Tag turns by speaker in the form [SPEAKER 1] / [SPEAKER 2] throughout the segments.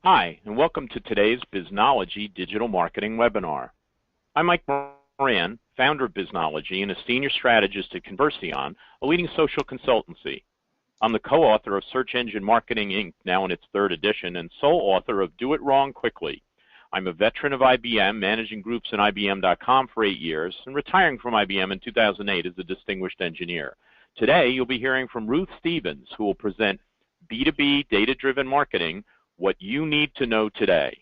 [SPEAKER 1] Hi, and welcome to today's Biznology Digital Marketing webinar. I'm Mike Moran, founder of Biznology and a senior strategist at Conversion, a leading social consultancy. I'm the co-author of Search Engine Marketing, Inc., now in its third edition, and sole author of Do It Wrong Quickly. I'm a veteran of IBM, managing groups in IBM.com for 8 years, and retiring from IBM in 2008 as a distinguished engineer. Today, you'll be hearing from Ruth Stephens, who will present B2B Data-Driven Marketing, What You Need to Know Today.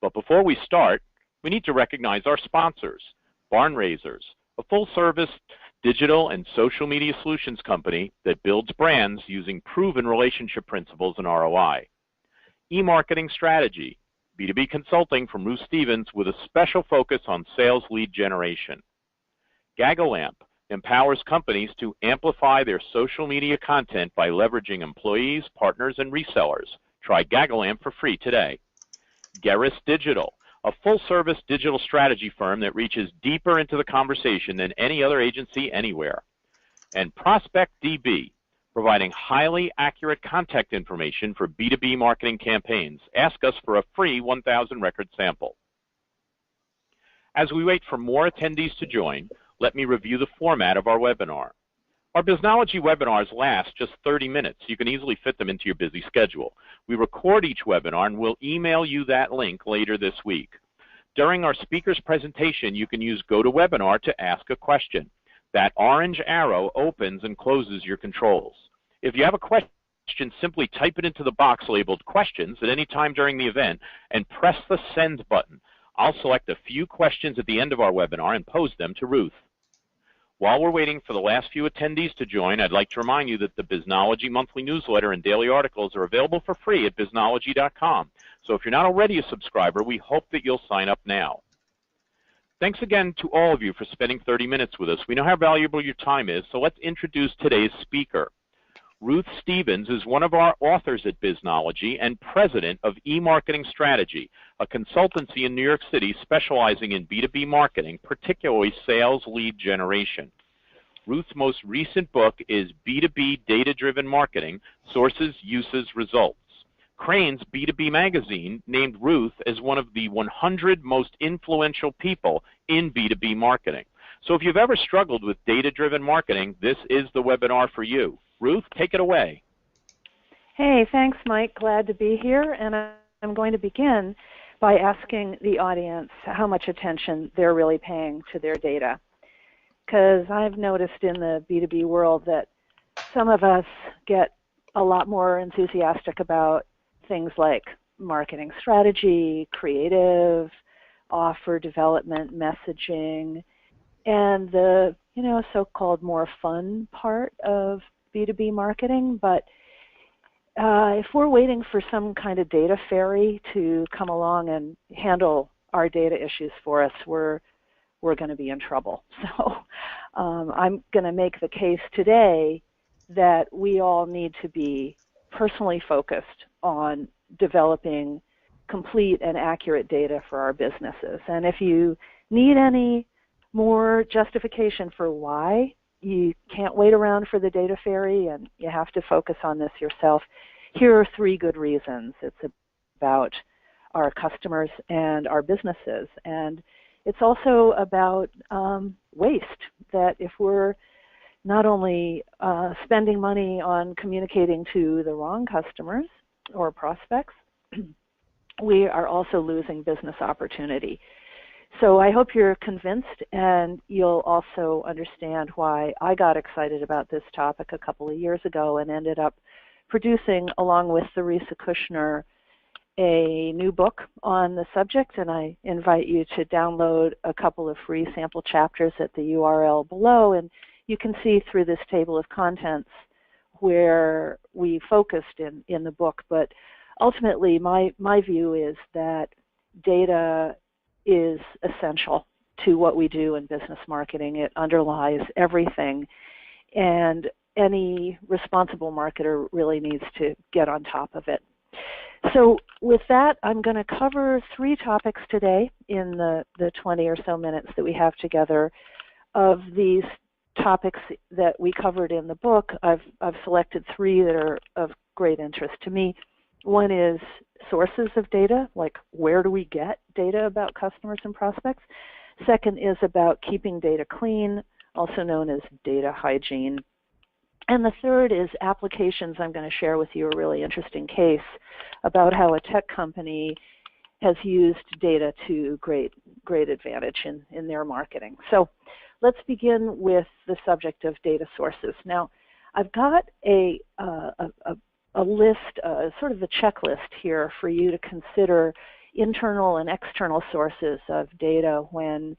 [SPEAKER 1] But before we start, we need to recognize our sponsors, Barn Raisers, a full-service digital and social media solutions company that builds brands using proven relationship principles and ROI. E-Marketing Strategy, B2B consulting from Ruth Stephens with a special focus on sales lead generation. Gagalamp empowers companies to amplify their social media content by leveraging employees, partners, and resellers. Try Gagalamp for free today. Geras Digital, a full-service digital strategy firm that reaches deeper into the conversation than any other agency anywhere. And ProspectDB, providing highly accurate contact information for B2B marketing campaigns. Ask us for a free 1,000 record sample. As we wait for more attendees to join, let me review the format of our webinar. Our Biznology webinars last just 30 minutes. You can easily fit them into your busy schedule. We record each webinar and we'll email you that link later this week. During our speaker's presentation, you can use GoToWebinar to ask a question. That orange arrow opens and closes your controls. If you have a question, simply type it into the box labeled Questions at any time during the event and press the Send button. I'll select a few questions at the end of our webinar and pose them to Ruth. While we're waiting for the last few attendees to join, I'd like to remind you that the Biznology monthly newsletter and daily articles are available for free at Biznology.com. So if you're not already a subscriber, we hope that you'll sign up now. Thanks again to all of you for spending 30 minutes with us. We know how valuable your time is, so let's introduce today's speaker. Ruth Stephens is one of our authors at Biznology and president of E-Marketing Strategy, a consultancy in New York City specializing in B2B marketing, particularly sales lead generation. Ruth's most recent book is B2B Data-Driven Marketing, Sources, Uses, Results. Crain's B2B magazine named Ruth as one of the 100 most influential people in B2B marketing. So if you've ever struggled with data-driven marketing, this is the webinar for you. Ruth, take it away.
[SPEAKER 2] Hey, thanks, Mike. Glad to be here. And I'm going to begin by asking the audience how much attention they're really paying to their data. Because I've noticed in the B2B world that some of us get a lot more enthusiastic about things like marketing strategy, creative, offer development, messaging, and the so-called more fun part of B2B marketing. But if we're waiting for some kind of data fairy to come along and handle our data issues for us, we're going to be in trouble. So I'm going to make the case today that we all need to be personally focused on developing complete and accurate data for our businesses. And if you need any more justification for why you can't wait around for the data fairy and you have to focus on this yourself, here are 3 good reasons. It's about our customers and our businesses. And it's also about waste, that if we're not only spending money on communicating to the wrong customers or prospects, we are also losing business opportunity. So I hope you're convinced, and you'll also understand why I got excited about this topic a couple of years ago and ended up producing, along with Theresa Kushner, a new book on the subject. And I invite you to download a couple of free sample chapters at the URL below, and you can see through this table of contents where we focused in the book. But ultimately, my view is that data is essential to what we do in business marketing. It underlies everything, and any responsible marketer really needs to get on top of it. So with that, I'm going to cover 3 topics today in the 20 or so minutes that we have together. Of these topics that we covered in the book, I've selected 3 that are of great interest to me. One is sources of data, like where do we get data about customers and prospects. Second is about keeping data clean, also known as data hygiene. And the third is applications. I'm going to share with you a really interesting case about how a tech company has used data to great advantage in their marketing. So let's begin with the subject of data sources. Now, I've got a list, sort of a checklist here for you to consider internal and external sources of data when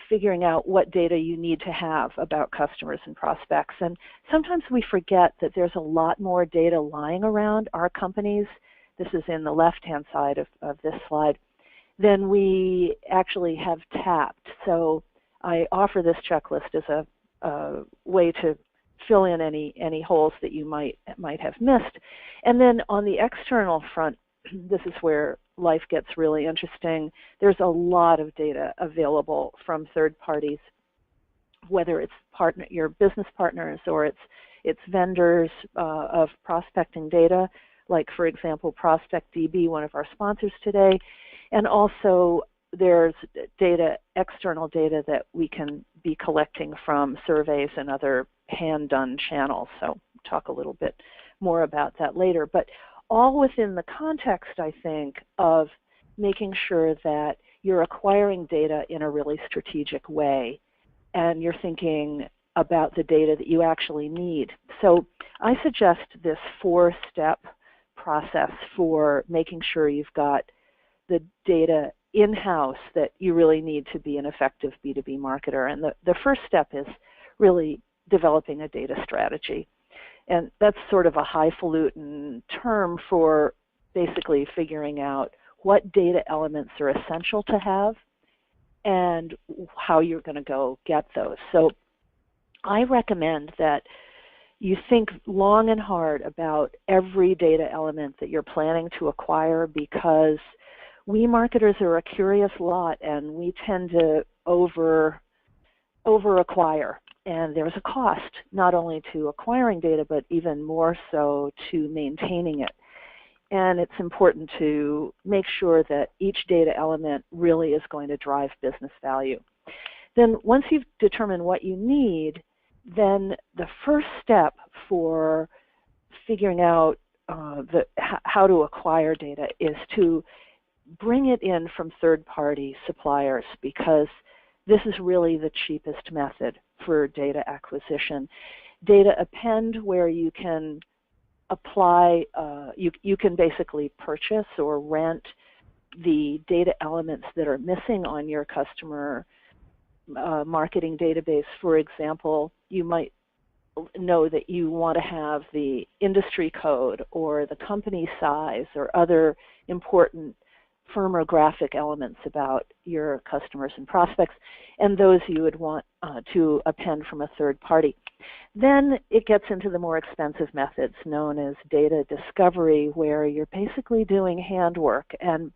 [SPEAKER 2] figuring out what data you need to have about customers and prospects. And sometimes we forget that there's a lot more data lying around our companies. This is in the left-hand side of this slide, than we actually have tapped. So I offer this checklist as a way to fill in any holes that you might have missed. And then on the external front, this is where life gets really interesting. There's a lot of data available from third parties, whether it's your business partners or it's vendors of prospecting data, like, for example, ProspectDB, one of our sponsors today. And also there's external data that we can be collecting from surveys and other hand-done channels. So we'll talk a little bit more about that later. But all within the context, I think, of making sure that you're acquiring data in a really strategic way and you're thinking about the data that you actually need. So I suggest this 4-step process for making sure you've got the data in-house that you really need to be an effective B2B marketer. And the first step is really developing a data strategy. And that's sort of a highfalutin term for basically figuring out what data elements are essential to have and how you're going to go get those. So I recommend that you think long and hard about every data element that you're planning to acquire, because we marketers are a curious lot and we tend to over acquire. And there's a cost not only to acquiring data, but even more so to maintaining it. And it's important to make sure that each data element really is going to drive business value. Then once you've determined what you need, then the first step for figuring out how to acquire data is to bring it in from third-party suppliers, because this is really the cheapest method for data acquisition. Data append, where you can apply, you can basically purchase or rent the data elements that are missing on your customer marketing database. For example, you might know that you want to have the industry code or the company size or other important firmographic elements about your customers and prospects, and those you would want to append from a third party. Then it gets into the more expensive methods known as data discovery, where you're basically doing handwork. And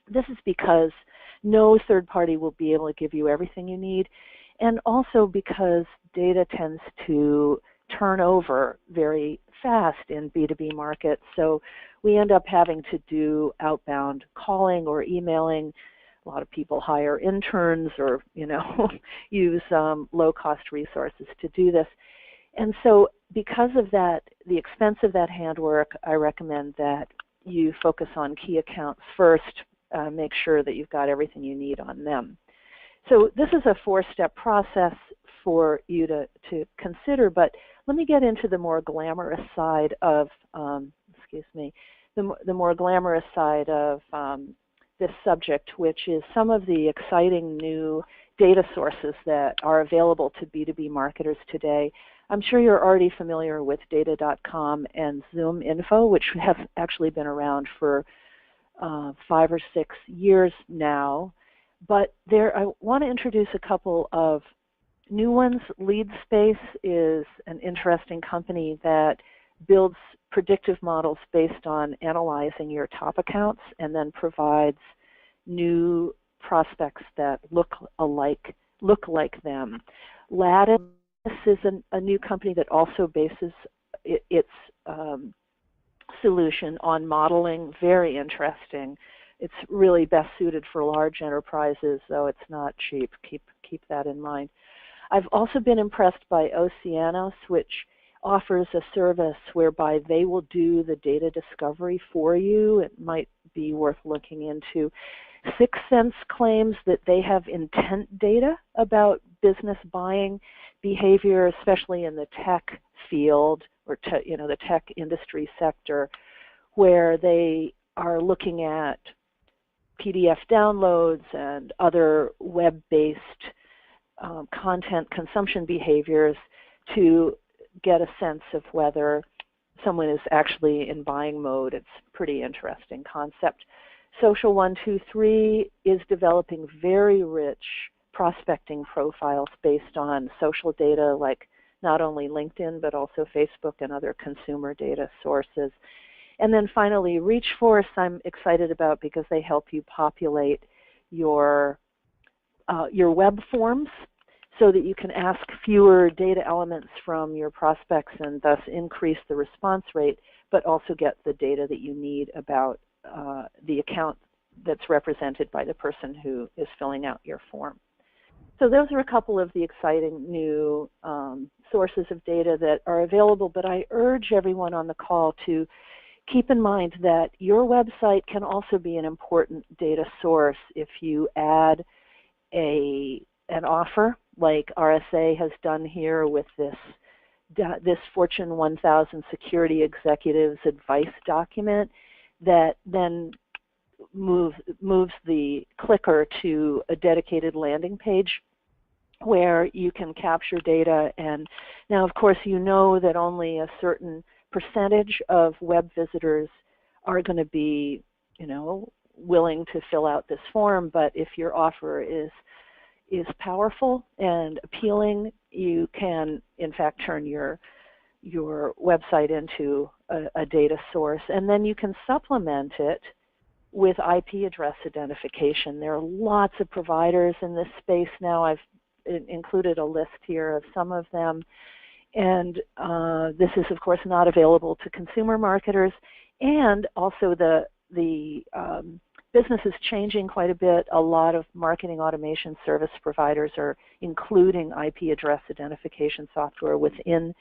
[SPEAKER 2] this is because no third party will be able to give you everything you need, and also because data tends to turn over very fast in B2B markets. So we end up having to do outbound calling or emailing. A lot of people hire interns or, use low-cost resources to do this. And so because of that, the expense of that handwork, I recommend that you focus on key accounts first, make sure that you've got everything you need on them. So this is a 4-step process for you to consider, but let me get into the more glamorous side of, the more glamorous side of this subject, which is some of the exciting new data sources that are available to B2B marketers today. I'm sure you're already familiar with data.com and Zoom Info, which have actually been around for 5 or 6 years now. But I want to introduce a couple of new ones. LeadSpace is an interesting company that builds predictive models based on analyzing your top accounts and then provides new prospects that look like them. Lattice is a new company that also bases its solution on modeling, very interesting. It's really best suited for large enterprises, though it's not cheap. Keep that in mind. I've also been impressed by Oceanos, which offers a service whereby they will do the data discovery for you. It might be worth looking into. 6th Sense claims that they have intent data about business buying behavior, especially in the tech field or the tech industry sector, where they are looking at PDF downloads and other web-based content consumption behaviors to get a sense of whether someone is actually in buying mode. It's a pretty interesting concept. Social 123 is developing very rich prospecting profiles based on social data like not only LinkedIn but also Facebook and other consumer data sources. And then finally, ReachForce I'm excited about because they help you populate your web forms so that you can ask fewer data elements from your prospects and thus increase the response rate, but also get the data that you need about the account that's represented by the person who is filling out your form. So those are a couple of the exciting new sources of data that are available, but I urge everyone on the call to keep in mind that your website can also be an important data source if you add an offer like RSA has done here with this Fortune 1000 security executives advice document that then moves the clicker to a dedicated landing page where you can capture data. And now, of course, you know that only a certain percentage of web visitors are going to be, willing to fill out this form. But if your offer is powerful and appealing, you can, in fact, turn your website into a data source. And then you can supplement it with IP address identification. There are lots of providers in this space now. I've included a list here of some of them. And this is, of course, not available to consumer marketers. And also the business is changing quite a bit. A lot of marketing automation service providers are including IP address identification software within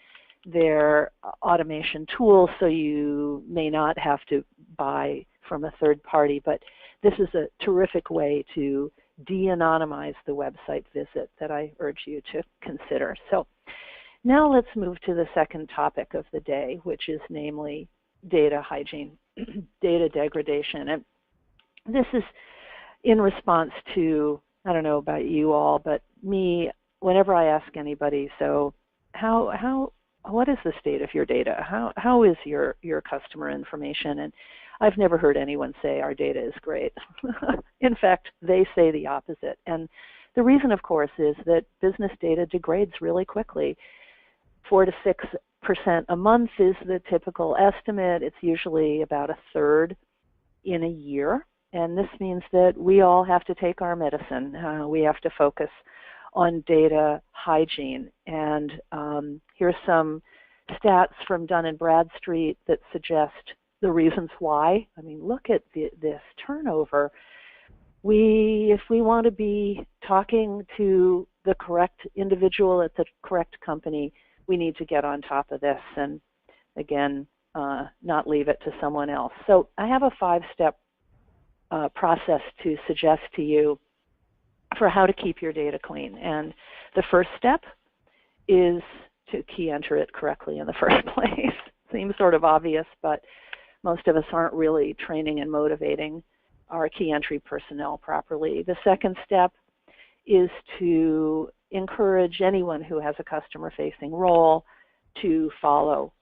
[SPEAKER 2] their automation tools, so you may not have to buy from a third party. But this is a terrific way to de-anonymize the website visit that I urge you to consider. So now let's move to the second topic of the day, which is namely data hygiene, data degradation. And this is in response to, I don't know about you all, but me, whenever I ask anybody, so what is the state of your data? How is your customer information? And I've never heard anyone say our data is great. In fact, they say the opposite. And the reason, of course, is that business data degrades really quickly. 4 to 6% a month is the typical estimate. It's usually about a third in a year. And this means that we all have to take our medicine. We have to focus on data hygiene. And here's some stats from Dun & Bradstreet that suggest the reasons why. I mean, look at this turnover. If we want to be talking to the correct individual at the correct company, we need to get on top of this and, again, not leave it to someone else. So I have a 5-step process to suggest to you for how to keep your data clean. And the first step is to key enter it correctly in the first place. Seems sort of obvious, but most of us aren't really training and motivating our key entry personnel properly. The second step is to encourage anyone who has a customer-facing role to follow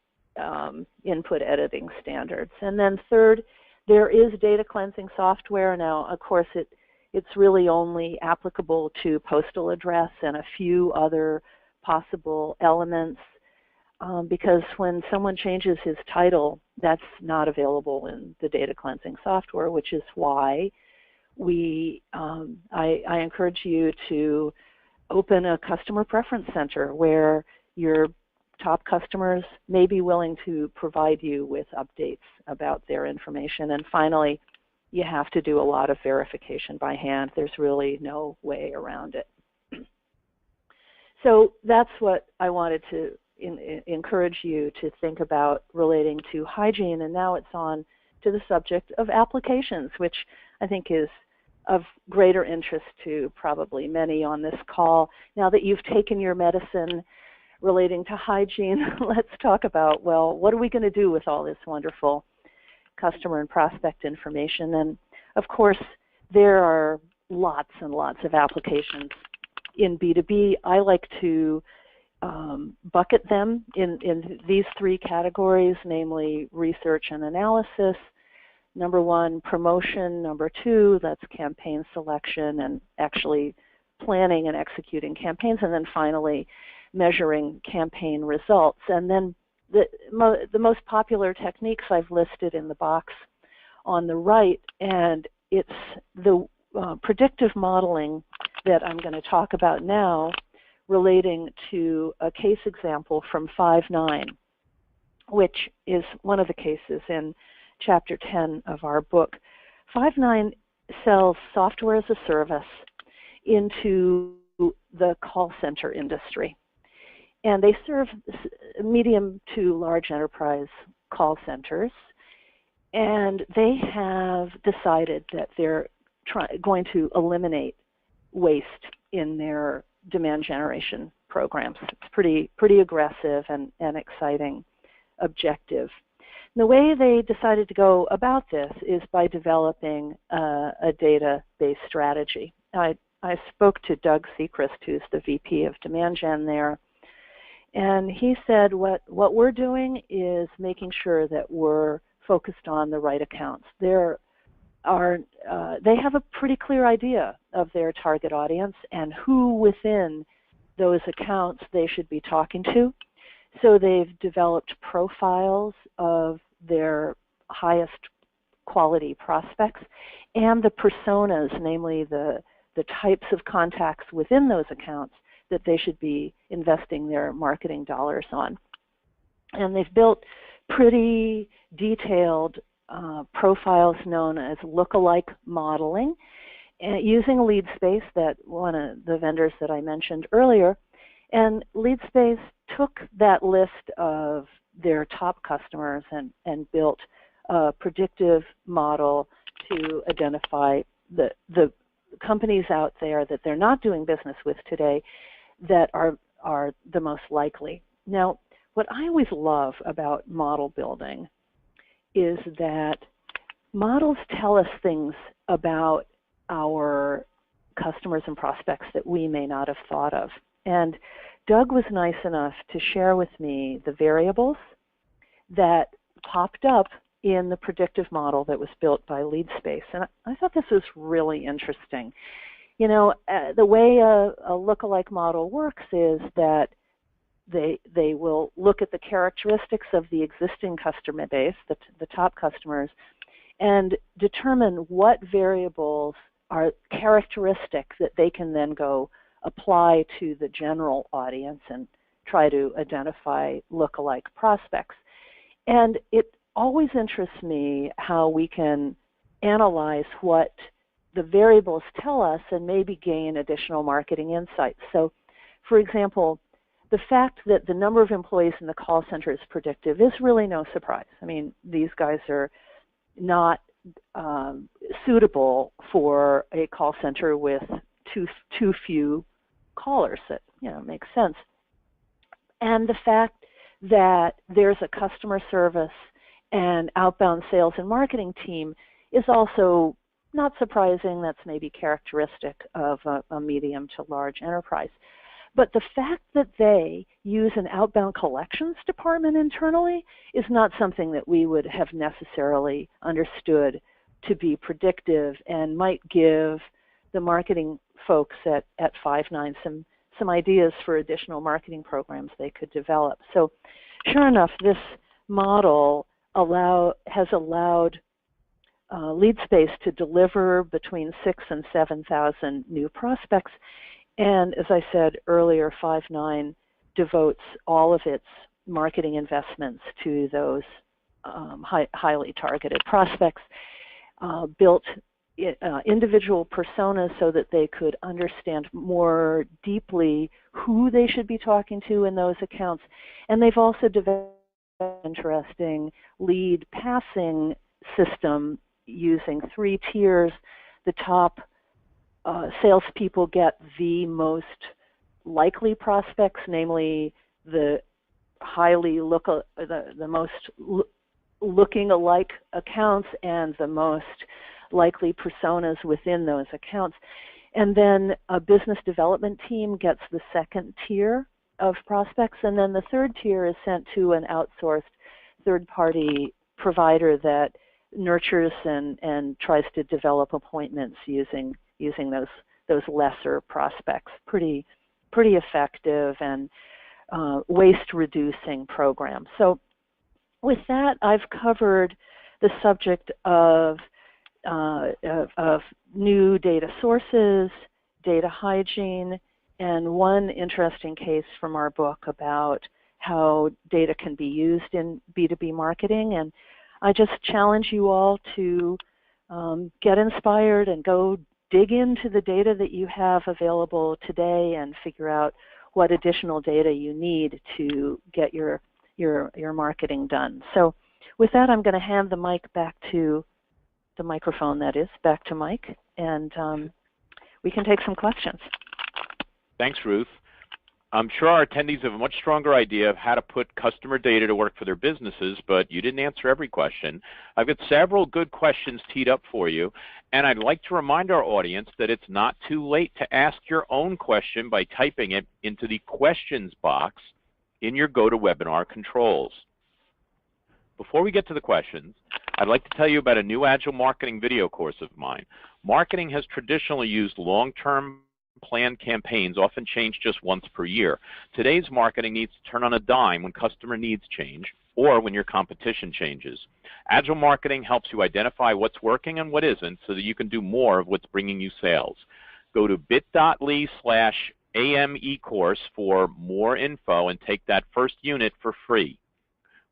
[SPEAKER 2] input editing standards. And then third, there is data cleansing software. Now, of course, it's really only applicable to postal address and a few other possible elements because when someone changes his title, that's not available in the data cleansing software, which is why I encourage you to open a customer preference center where your top customers may be willing to provide you with updates about their information. And finally, you have to do a lot of verification by hand. There's really no way around it. So that's what I wanted to encourage you to think about relating to hygiene. And now it's on to the subject of applications, which I think is of greater interest to probably many on this call. Now that you've taken your medicine relating to hygiene, let's talk about, well, what are we going to do with all this wonderful customer and prospect information? And of course, there are lots and lots of applications in B2B. I like to bucket them in these three categories, namely research and analysis. Number one, promotion. Number two, that's campaign selection and actually planning and executing campaigns. And then finally, measuring campaign results. And then the most popular techniques I've listed in the box on the right, and it's the predictive modeling that I'm going to talk about now relating to a case example from 5.9, which is one of the cases in Chapter 10 of our book. 5.9 sells software as a service into the call center industry. And they serve medium to large enterprise call centers. And they have decided that they're going to eliminate waste in their demand generation programs. It's pretty aggressive and exciting objective. And the way they decided to go about this is by developing a database strategy. I spoke to Doug Sechrist, who's the VP of Demand Gen there, and he said what we're doing is making sure that we're focused on the right accounts. They have a pretty clear idea of their target audience and who within those accounts they should be talking to. So they've developed profiles of their highest quality prospects and the personas, namely the types of contacts within those accounts that they should be investing their marketing dollars on. And they've built pretty detailed profiles known as lookalike modeling, using LeadSpace, that one of the vendors that I mentioned earlier. And LeadSpace took that list of their top customers and built a predictive model to identify the companies out there that they're not doing business with today that are the most likely. Now, what I always love about model building is that models tell us things about our customers and prospects that we may not have thought of. And Doug was nice enough to share with me the variables that popped up in the predictive model that was built by LeadSpace. And I thought this was really interesting. You know, the way a lookalike model works is that they will look at the characteristics of the existing customer base, the top customers, and determine what variables are characteristic that they can then go apply to the general audience and try to identify lookalike prospects. And it always interests me how we can analyze what the variables tell us and maybe gain additional marketing insights. So, for example, the fact that the number of employees in the call center is predictive is really no surprise. I mean, these guys are not suitable for a call center with too few callers. That, you know, makes sense. And the fact that there's a customer service and outbound sales and marketing team is also not surprising. That's maybe characteristic of a medium to large enterprise. But the fact that they use an outbound collections department internally is not something that we would have necessarily understood to be predictive, and might give the marketing folks at 5.9 some ideas for additional marketing programs they could develop. So sure enough, this model has allowed LeadSpace to deliver between 6,000 and 7,000 new prospects. And as I said earlier, 5.9 devotes all of its marketing investments to those highly targeted prospects, built individual personas so that they could understand more deeply who they should be talking to in those accounts. And they've also developed an interesting lead passing system using 3 tiers. The top salespeople get the most likely prospects, namely the the most looking alike accounts and the most likely personas within those accounts. And then a business development team gets the second tier of prospects, and then the third tier is sent to an outsourced third-party provider that nurtures and tries to develop appointments using those lesser prospects. Pretty effective and waste-reducing program. So with that, I've covered the subject of new data sources, data hygiene, and one interesting case from our book about how data can be used in B2B marketing. And I just challenge you all to get inspired and go dig into the data that you have available today and figure out what additional data you need to get your marketing done. So with that, I'm going to hand the mic back to the microphone, that is, back to Mike, and we can take some questions.
[SPEAKER 1] Thanks, Ruth. I'm sure our attendees have a much stronger idea of how to put customer data to work for their businesses, but you didn't answer every question. I've got several good questions teed up for you, and I'd like to remind our audience that it's not too late to ask your own question by typing it into the questions box in your GoToWebinar controls. Before we get to the questions, I'd like to tell you about a new Agile Marketing video course of mine. Marketing has traditionally used long-term planned campaigns, often change just once per year. Today's marketing needs to turn on a dime when customer needs change or when your competition changes. Agile Marketing helps you identify what's working and what isn't so that you can do more of what's bringing you sales. Go to bit.ly/AME-course for more info and take that first unit for free.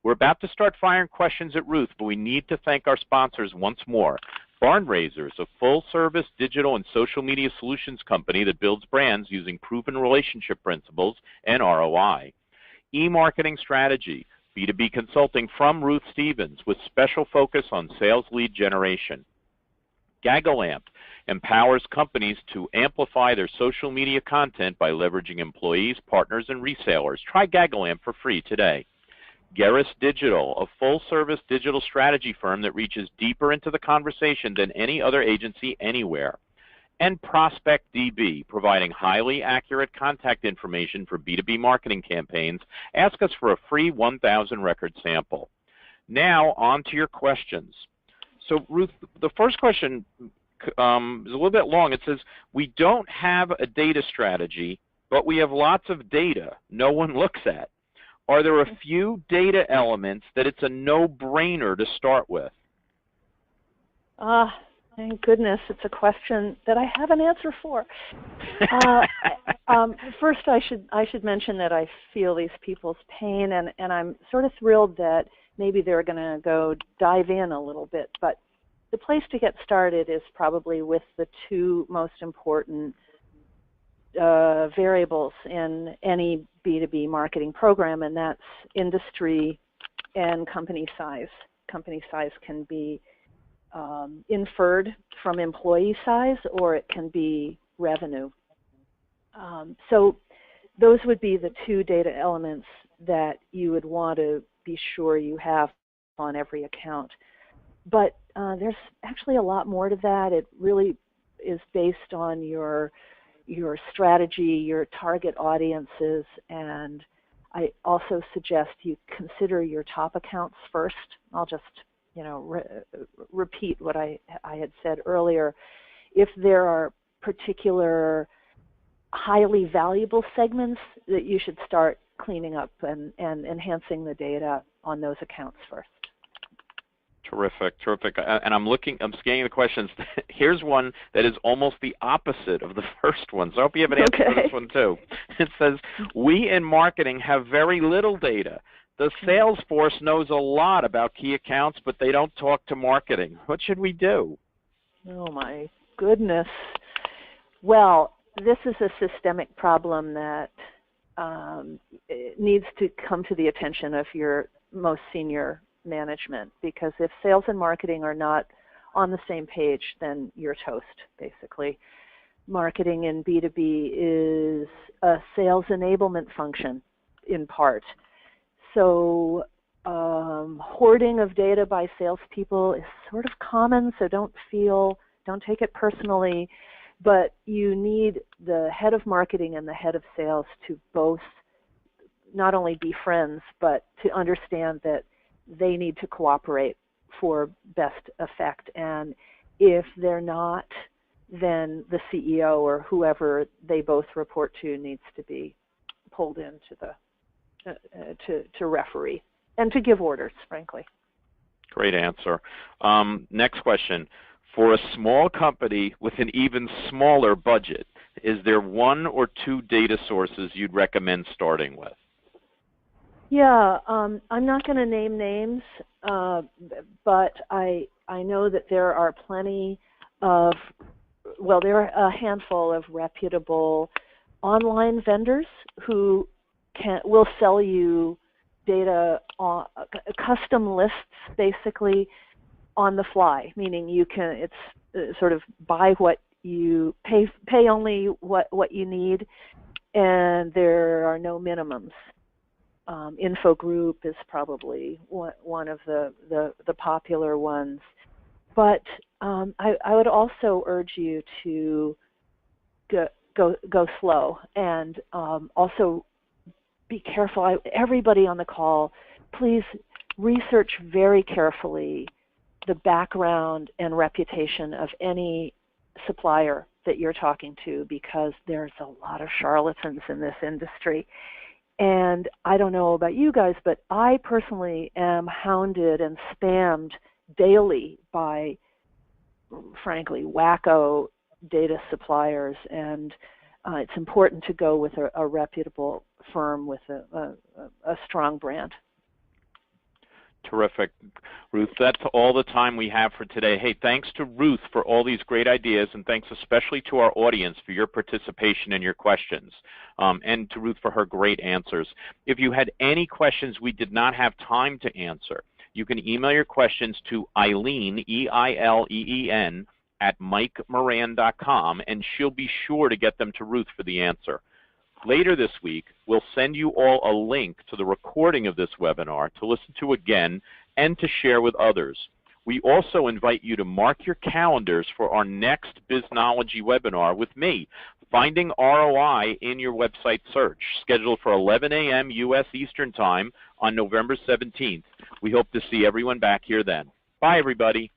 [SPEAKER 1] We're about to start firing questions at Ruth, but we need to thank our sponsors once more. Barn Raisers, a full-service digital and social media solutions company that builds brands using proven relationship principles and ROI. E-Marketing Strategy, B2B consulting from Ruth Stephens with special focus on sales lead generation. Gagalamp empowers companies to amplify their social media content by leveraging employees, partners, and resellers. Try Gagalamp for free today. Garris Digital, a full-service digital strategy firm that reaches deeper into the conversation than any other agency anywhere. And Prospect DB, providing highly accurate contact information for B2B marketing campaigns. Ask us for a free 1,000 record sample. Now, on to your questions. So, Ruth, the first question is a little bit long. It says, we don't have a data strategy, but we have lots of data no one looks at. Are there a few data elements that it's a no-brainer to start with?
[SPEAKER 2] Thank goodness, it's a question that I have an answer for. First, I should mention that I feel these people's pain, and I'm sort of thrilled that maybe they're going to go dive in a little bit. But the place to get started is probably with the 2 most important variables in any B2B marketing program, and that's industry and company size. Company size can be inferred from employee size, or it can be revenue. So those would be the 2 data elements that you would want to be sure you have on every account. But there's actually a lot more to that. It really is based on your strategy, your target audiences, and I also suggest you consider your top accounts first. I'll just, repeat what I had said earlier. If there are particular highly valuable segments, that you should start cleaning up and enhancing the data on those accounts first.
[SPEAKER 1] Terrific, terrific. And I'm scanning the questions. Here's one that is almost the opposite of the first one. So I hope you have an answer for this one too. It says, we in marketing have very little data. The sales force knows a lot about key accounts, but they don't talk to marketing. What should we do?
[SPEAKER 2] Oh my goodness. Well, this is a systemic problem that needs to come to the attention of your most senior management, because if sales and marketing are not on the same page, then you're toast, basically. Marketing in B2B is a sales enablement function in part. So hoarding of data by salespeople is sort of common, so don't take it personally, but you need the head of marketing and the head of sales to both not only be friends, but to understand that they need to cooperate for best effect. And if they're not, then the CEO or whoever they both report to needs to be pulled into the to referee and to give orders, frankly.
[SPEAKER 1] Great answer. Next question. For a small company with an even smaller budget, is there one or two data sources you'd recommend starting with?
[SPEAKER 2] Yeah, I'm not going to name names, but I know that there are plenty of, well, there are a handful of reputable online vendors who will sell you data, custom lists, basically on the fly. Meaning you can, it's sort of buy what you pay only what you need, and there are no minimums. Info Group is probably one of the popular ones, but I would also urge you to go slow and also be careful. Everybody on the call, please research very carefully the background and reputation of any supplier that you're talking to, because there's a lot of charlatans in this industry. And I don't know about you guys, but I personally am hounded and spammed daily by, frankly, wacko data suppliers, and it's important to go with a reputable firm with a strong brand.
[SPEAKER 1] Terrific. Ruth, that's all the time we have for today. Hey, thanks to Ruth for all these great ideas, and thanks especially to our audience for your participation and your questions, and to Ruth for her great answers. If you had any questions we did not have time to answer, you can email your questions to Eileen, E-I-L-E-E-N, at MikeMoran.com, and she'll be sure to get them to Ruth for the answer. Later this week, we'll send you all a link to the recording of this webinar to listen to again and to share with others. We also invite you to mark your calendars for our next Biznology webinar with me, Finding ROI in Your Website Search, scheduled for 11 a.m. U.S. Eastern Time on November 17th. We hope to see everyone back here then. Bye, everybody.